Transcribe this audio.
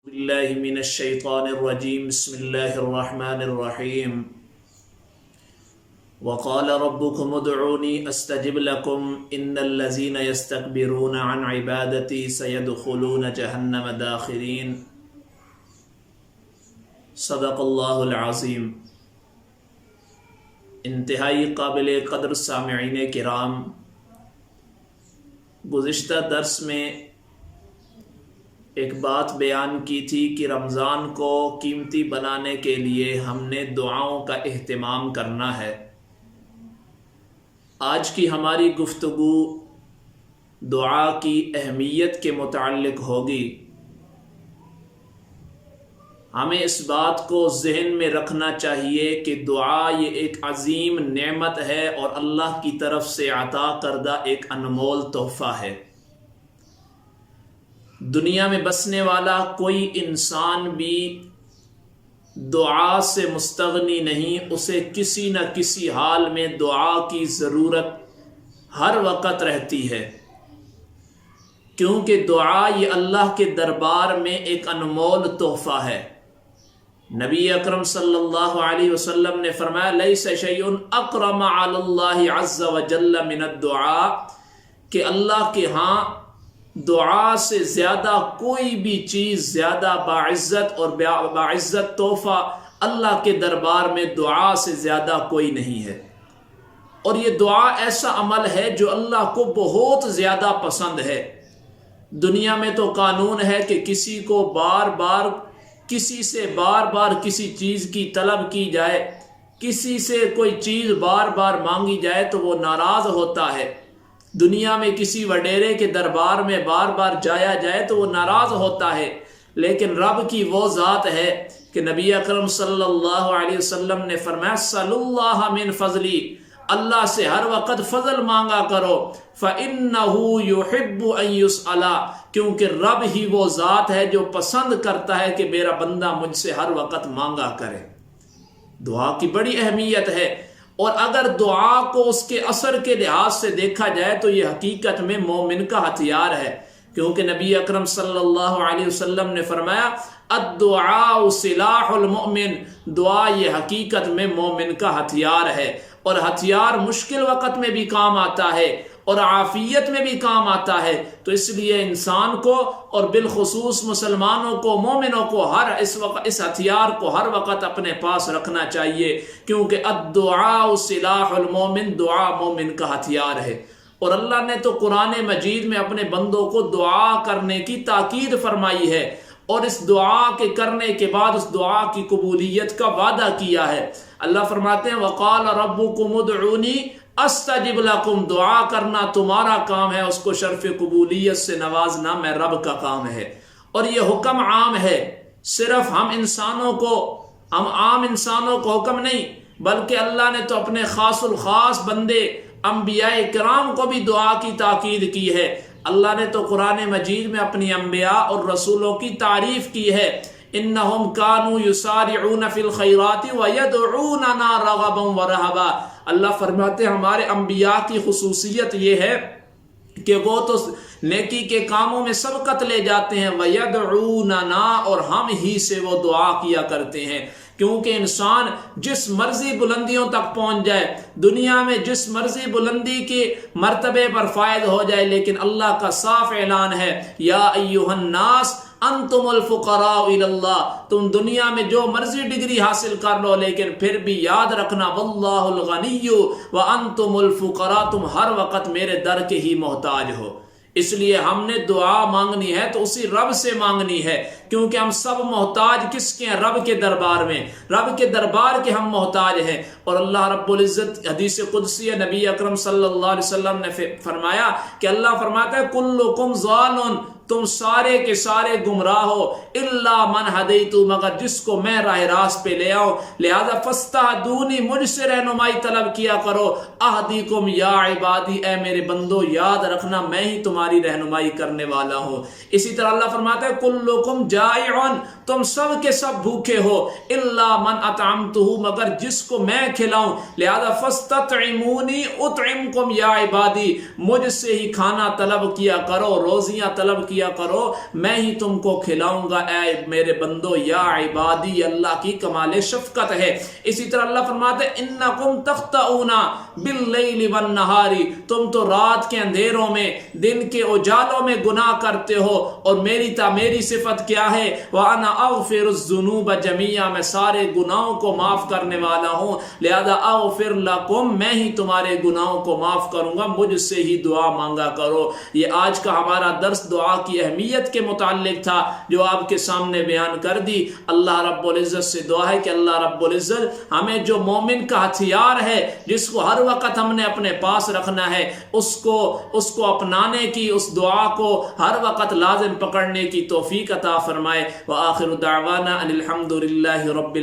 باللہ من الشیطان الرجیم بسم اللہ الرحمن الرحیم وقال ربكم ادعوني استجب لكم ان الذين يستكبرون عن عبادتي سيدخلون جہنم داخرین صدق اللہ العظیم۔ انتہائی قابل قدر سامعین کرام، گزشتہ درس میں ایک بات بیان کی تھی کہ رمضان کو قیمتی بنانے کے لیے ہم نے دعاؤں کا اہتمام کرنا ہے۔ آج کی ہماری گفتگو دعا کی اہمیت کے متعلق ہوگی۔ ہمیں اس بات کو ذہن میں رکھنا چاہیے کہ دعا یہ ایک عظیم نعمت ہے اور اللہ کی طرف سے عطا کردہ ایک انمول تحفہ ہے۔ دنیا میں بسنے والا کوئی انسان بھی دعا سے مستغنی نہیں، اسے کسی نہ کسی حال میں دعا کی ضرورت ہر وقت رہتی ہے، کیونکہ دعا یہ اللہ کے دربار میں ایک انمول تحفہ ہے۔ نبی اکرم صلی اللہ علیہ وسلم نے فرمایا لیس شیء اکرم علی اللہ عز وجل من الدعاء، کہ اللہ کے ہاں دعا سے زیادہ کوئی بھی چیز زیادہ باعزت اور باعزت تحفہ اللہ کے دربار میں دعا سے زیادہ کوئی نہیں ہے۔ اور یہ دعا ایسا عمل ہے جو اللہ کو بہت زیادہ پسند ہے۔ دنیا میں تو قانون ہے کہ کسی کو کسی سے بار بار کسی چیز کی طلب کی جائے، کسی سے کوئی چیز بار بار مانگی جائے تو وہ ناراض ہوتا ہے۔ دنیا میں کسی وڈیرے کے دربار میں بار بار جایا جائے تو وہ ناراض ہوتا ہے، لیکن رب کی وہ ذات ہے کہ نبی اکرم صلی اللہ علیہ وسلم نے فرمایا صلی اللہ من فضلی، اللہ سے ہر وقت فضل مانگا کرو، فَإِنَّهُ يُحِبُّ أَن يُسْأَلَ، کیونکہ رب ہی وہ ذات ہے جو پسند کرتا ہے کہ میرا بندہ مجھ سے ہر وقت مانگا کرے۔ دعا کی بڑی اہمیت ہے، اور اگر دعا کو اس کے اثر کے لحاظ سے دیکھا جائے تو یہ حقیقت میں مومن کا ہتھیار ہے، کیونکہ نبی اکرم صلی اللہ علیہ وسلم نے فرمایا الدعاء سلاح المؤمن، دعا یہ حقیقت میں مومن کا ہتھیار ہے، اور ہتھیار مشکل وقت میں بھی کام آتا ہے اور عافیت میں بھی کام آتا ہے۔ تو اس لیے انسان کو اور بالخصوص مسلمانوں کو، مومنوں کو اس ہتھیار کو ہر وقت اپنے پاس رکھنا چاہیے، کیونکہ الدعاء سلاح المومن، دعا مومن کا ہتھیار ہے۔ اور اللہ نے تو قرآن مجید میں اپنے بندوں کو دعا کرنے کی تاکید فرمائی ہے، اور اس دعا کے کرنے کے بعد اس دعا کی قبولیت کا وعدہ کیا ہے۔ اللہ فرماتے ہیں وقال ربکم ادعونی استجب لکم، دعا کرنا تمہارا کام ہے، اس کو شرف قبولیت سے نوازنا میں رب کا کام ہے۔ اور یہ حکم عام ہے، صرف ہم عام انسانوں کو حکم نہیں، بلکہ اللہ نے تو اپنے خاص الخاص بندے انبیاء کرام کو بھی دعا کی تاکید کی ہے۔ اللہ نے تو قرآن مجید میں اپنی انبیاء اور رسولوں کی تعریف کی ہے، انہم کانوا یسارعون فی الخیرات ویدعوننا رغبا ورہبا۔ اللہ فرماتے ہیں ہمارے انبیاء کی خصوصیت یہ ہے کہ وہ تو نیکی کے کاموں میں سبقت لے جاتے ہیں، ویدعوننا، اور ہم ہی سے وہ دعا کیا کرتے ہیں، کیونکہ انسان جس مرضی بلندیوں تک پہنچ جائے، دنیا میں جس مرضی بلندی کے مرتبے پر فائد ہو جائے، لیکن اللہ کا صاف اعلان ہے یا ایھا الناس انتم الفقراء الی اللہ، تم دنیا میں جو مرضی ڈگری حاصل کر لو، لیکن پھر بھی یاد رکھنا واللہ الغنی وانتم الفقراء، تم ہر وقت میرے در کے ہی محتاج ہو۔ اس لیے ہم نے دعا مانگنی ہے تو اسی رب سے مانگنی ہے، کیونکہ ہم سب محتاج کس کے ہیں؟ رب کے دربار میں، رب کے دربار کے ہم محتاج ہیں۔ اور اللہ رب العزت حدیث قدسی نبی اکرم صلی اللہ علیہ وسلم نے فرمایا کہ اللہ فرماتا ہے کلکم ضال، تم سارے کے سارے گمراہ ہو، الا من ہدیت، مگر جس کو میں راہ راست پہ لے آؤں، لہذا فاستہدونی، مجھ سے رہنمائی طلب کیا کرو، اہدیکم یا عبادی، اے میرے بندو یاد رکھنا میں ہی تمہاری رہنمائی کرنے والا ہوں۔ اسی طرح اللہ فرماتا ہے کلکم جائع، تم سب کے سب بھوکے ہو، الا من اطعمتہ، مگر جس کو میں کھلاؤں، لہذا فاستطعمونی اطعمکم یا عبادی، مجھ سے ہی کھانا طلب کیا کرو، روزیاں طلب کیا کیا کرو میں ہی تم کو کھلاؤں گا اے میرے بندو یا عبادی. اللہ کی کمال شفقت ہے. اسی طرح اللہ فرماتے ہیں انکم تخطئون باللیل والنہار، تم تو رات کے اندھیروں میں دن کے اجالوں میں گناہ کرتے ہو، اور میری صفت کیا ہے؟ وانا اغفر الذنوب جميعا، میں سارے گناہوں کو معاف کرنے والا ہوں، لہذا اغفر لکم، میں ہی تمہارے گناہوں کو معاف کروں گا، مجھ سے ہی دعا مانگا کرو. یہ آج کا ہمارا درس دعا کی اہمیت کے متعلق تھا جو آپ کے سامنے بیان کر دی. اللہ رب العزت سے دعا ہے کہ اللہ رب العزت ہمیں جو مومن کا ہتھیار ہے جس کو ہر وقت ہم نے اپنے پاس رکھنا ہے اس کو اپنانے کی، اس دعا کو ہر وقت لازم پکڑنے کی توفیق عطا فرمائے. وآخر دعوانا ان الحمد للہ رب العالمین.